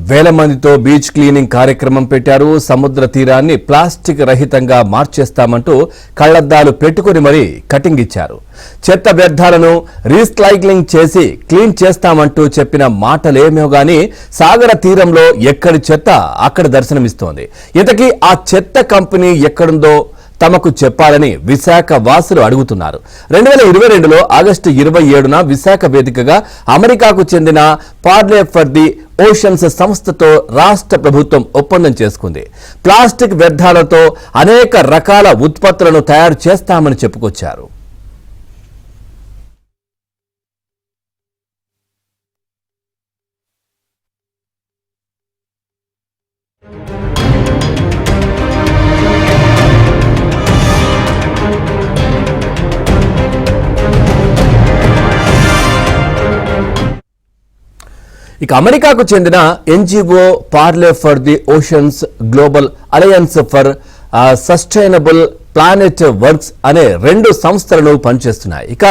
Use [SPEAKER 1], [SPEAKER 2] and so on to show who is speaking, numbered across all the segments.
[SPEAKER 1] వేల మందితో beach cleaning కార్యక్రమం పెట్టారు. సముద్ర తీరాన్ని ప్లాస్టిక్ రహితంగా మార్చేస్తామంటూ కళ్లద్దాలు పెట్టుకుని మరీ కటింగ్ ఇచ్చారు. చెత్త వ్యర్థాలను రీసైక్లింగ్ చేసి క్లీన్ చేస్తామంటూ చెప్పిన మాటలేమో గానీ సాగర తీరంలో ఎక్కడి చెత్త అక్కడ దర్శనమిస్తోంది. ఇంతకీ ఆ చెత్త కంపెనీ ఎక్కడుందో తమకు చెప్పాలని విశాఖ వాసులు అడుగుతున్నారు. 2022లో ఆగస్టు 27న విశాఖ వేదికగా అమెరికాకు చెందిన పార్లే ఫర్ ది ఓషన్స్ సంస్థతో రాష్ట్ర ప్రభుత్వం ఒప్పందం చేసుకుంది. ప్లాస్టిక్ వ్యర్థాలతో అనేక రకాల ఉత్పత్తులను తయారు చేస్తామని చెప్పుకొచ్చారు. ఇక అమెరికాకు చెందిన NGO Parle for the oceans global alliance for sustainable planet works అనే 2 సంస్థలను పనిచేస్తున్నాయి. ఇక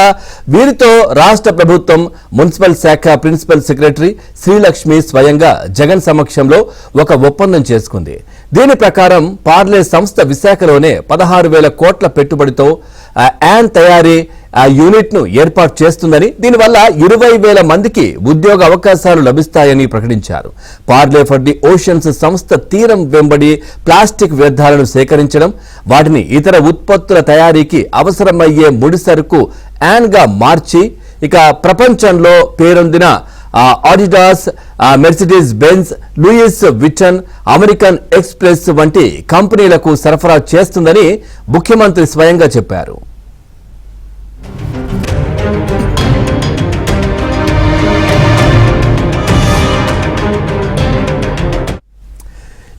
[SPEAKER 1] వీరితో రాష్ట్ర ప్రభుత్వం మున్సిపల్ శాఖ ప్రిన్సిపల్ సెక్రటరీ శ్రీలక్ష్మి స్వయంగా జగన్ సమక్షంలో ఒక ఒప్పందం చేసుకుంది. దీని ప్రకారం పార్లే సంస్థ విశాఖలోనే 16,000 కోట్ల పెట్టుబడితో యాన్ తయారీ యూనిట్ ను ఏర్పాటు చేస్తుందని, దీనివల్ల 20,000 మందికి ఉద్యోగ అవకాశాలు లభిస్తాయని ప్రకటించారు. పార్లే ఫర్ ది ఓషన్స్ సంస్థ తీరం వెంబడి ప్లాస్టిక్ వ్యర్థాలను సేకరించడం, వాటిని ఇతర ఉత్పత్తుల తయారీకి అవసరమయ్యే ముడిసరుకు యాన్ గా మార్చి ఇక ప్రపంచంలో పేరొందిన Adidas, Mercedes Benz, Louis Vuitton, American Express వంటి కంపెనీలకు సరఫరా చేస్తుందని ముఖ్యమంత్రి స్వయంగా చెప్పారు.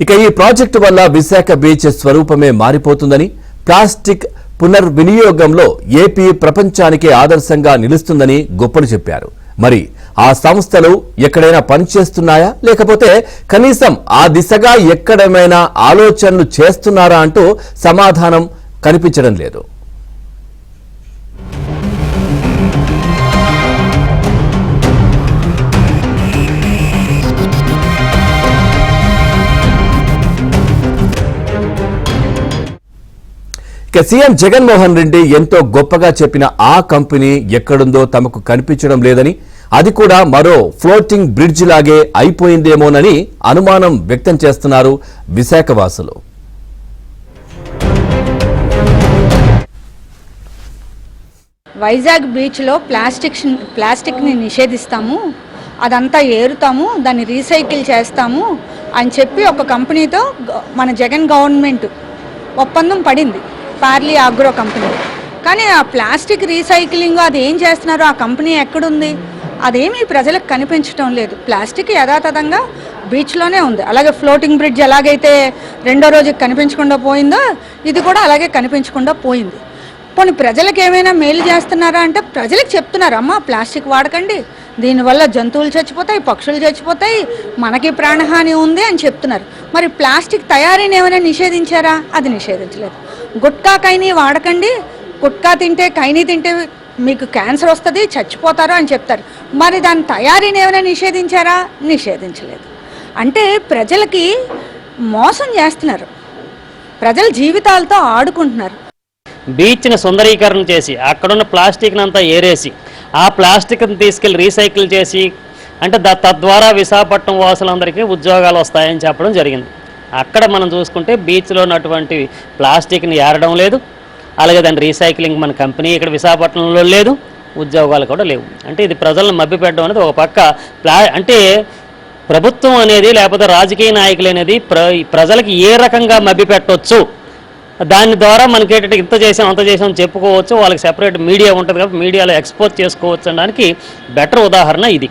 [SPEAKER 1] ఇక ఈ ప్రాజెక్టు వల్ల విశాఖ బీచ్ స్వరూపమే మారిపోతుందని, ప్లాస్టిక్ పునర్వినియోగంలో ఏపీ ప్రపంచానికి ఆదర్శంగా నిలుస్తుందని గొప్పలు చెప్పారు. మరి ఆ సంస్థలు ఎక్కడైనా పనిచేస్తున్నాయా, లేకపోతే కనీసం ఆ దిశగా ఎక్కడైనా ఆలోచనలు చేస్తున్నారా అంటూ సమాధానం కనిపించడం లేదు. ఇక సీఎం జగన్మోహన్ రెడ్డి ఎంతో గొప్పగా చెప్పిన ఆ కంపెనీ ఎక్కడుందో తమకు కనిపించడం లేదని, అది కూడా మరో ఫ్లోటింగ్ బ్రిడ్జ్ లాగే అయిపోయిందేమోనని అనుమానం వ్యక్తం చేస్తున్నారు విశాఖ వాసులు.
[SPEAKER 2] వైజాగ్ బీచ్లో ప్లాస్టిక్ని నిషేధిస్తాము, అదంతా ఏరుతాము, దాన్ని రీసైకిల్ చేస్తాము అని చెప్పి ఒక కంపెనీతో మన జగన్ గవర్నమెంట్ ఒప్పందం పడింది, పార్లీ ఆగ్రో కంపెనీ. కానీ ఆ ప్లాస్టిక్ రీసైక్లింగ్ అది ఏం చేస్తున్నారో, ఆ కంపెనీ ఎక్కడుంది, అదేమీ ప్రజలకు కనిపించడం లేదు. ప్లాస్టిక్ యథాతథంగా బీచ్లోనే ఉంది. అలాగే ఫ్లోటింగ్ బ్రిడ్జ్ ఎలాగైతే 2వ రోజుకి కనిపించకుండా పోయిందో, ఇది కూడా అలాగే కనిపించకుండా పోయింది. పోనీ ప్రజలకు ఏమైనా మేలు చేస్తున్నారా అంటే ప్రజలకు చెప్తున్నారు, అమ్మ ప్లాస్టిక్ వాడకండి, దీనివల్ల జంతువులు చచ్చిపోతాయి, పక్షులు చచ్చిపోతాయి, మనకి ప్రాణహాని ఉంది అని చెప్తున్నారు. మరి ప్లాస్టిక్ తయారీని ఏమైనా నిషేధించారా? అది నిషేధించలేదు. గుట్కా కైనీ వాడకండి, గుట్కా తింటే కైనీ తింటే మీకు క్యాన్సర్ వస్తుంది, చచ్చిపోతారు అని చెప్తారు. మరి దాని తయారీని ఏమైనా నిషేధించారా? నిషేధించలేదు. అంటే ప్రజలకి మోసం చేస్తున్నారు, ప్రజల జీవితాలతో ఆడుకుంటున్నారు.
[SPEAKER 3] బీచ్ని సుందరీకరణ చేసి అక్కడున్న ప్లాస్టిక్ని అంతా ఏరేసి ఆ ప్లాస్టిక్ని తీసుకెళ్ళి రీసైకిల్ చేసి అంటే తద్వారా విశాఖపట్నం వాసులందరికీ ఉద్యోగాలు వస్తాయని చెప్పడం జరిగింది. అక్కడ మనం చూసుకుంటే బీచ్లో ఉన్నటువంటి ప్లాస్టిక్ని ఏరడం లేదు, అలాగే దాని రీసైక్లింగ్ మన కంపెనీ ఇక్కడ విశాఖపట్నంలో లేదు, ఉద్యోగాలు కూడా లేవు. అంటే ఇది ప్రజలను మభ్యపెట్టడం అనేది ఒక పక్క అంటే ప్రభుత్వం అనేది లేకపోతే రాజకీయ నాయకులు అనేది ప్రజలకి ఏ రకంగా మభ్యపెట్టవచ్చు, దాని ద్వారా మనకి ఏంటంటే ఇంత చేసాం అంత చేసాం చెప్పుకోవచ్చు, వాళ్ళకి సెపరేట్ మీడియా ఉంటుంది కాబట్టి మీడియాలో ఎక్స్పోజ్ చేసుకోవచ్చు అనడానికి బెటర్ ఉదాహరణ ఇది.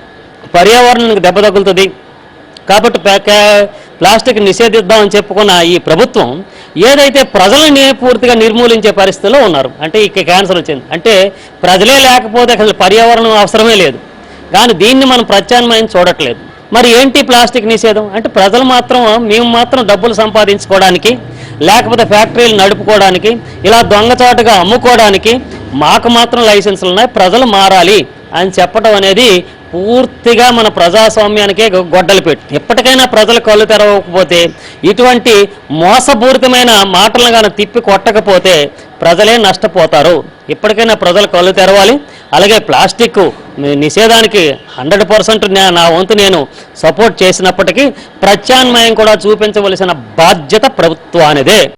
[SPEAKER 3] పర్యావరణానికి దెబ్బ తగులుతుంది కాబట్టి ప్లాస్టిక్ నిషేధిద్దామని చెప్పుకున్న ఈ ప్రభుత్వం ఏదైతే ప్రజలని పూర్తిగా నిర్మూలించే పరిస్థితిలో ఉన్నారు. అంటే ఇక క్యాన్సర్ వచ్చింది అంటే ప్రజలే లేకపోతే అసలు పర్యావరణం అవసరమే లేదు, కానీ దీన్ని మనం ప్రత్యామ్నాయం చూడట్లేదు. మరి ఏంటి ప్లాస్టిక్ నిషేధం అంటే ప్రజలు మాత్రం మేము మాత్రం డబ్బులు సంపాదించుకోవడానికి లేకపోతే ఫ్యాక్టరీలు నడుపుకోవడానికి ఇలా దొంగచాటుగా అమ్ముకోవడానికి మాకు మాత్రం లైసెన్సులు ఉన్నాయి, ప్రజలు మారాలి అని చెప్పడం అనేది పూర్తిగా మన ప్రజాస్వామ్యానికే గొడ్డలు పెట్టి ఎప్పటికైనా ప్రజలు కళ్ళు తెరవకపోతే, ఇటువంటి మోసపూరితమైన మాటలను కానీ తిప్పి కొట్టకపోతే ప్రజలే నష్టపోతారు. ఇప్పటికైనా ప్రజలు కళ్ళు తెరవాలి. అలాగే ప్లాస్టిక్ నిషేధానికి 100% నా వంతు నేను సపోర్ట్ చేసినప్పటికీ ప్రత్యామ్నాయం కూడా చూపించవలసిన బాధ్యత ప్రభుత్వానిదే.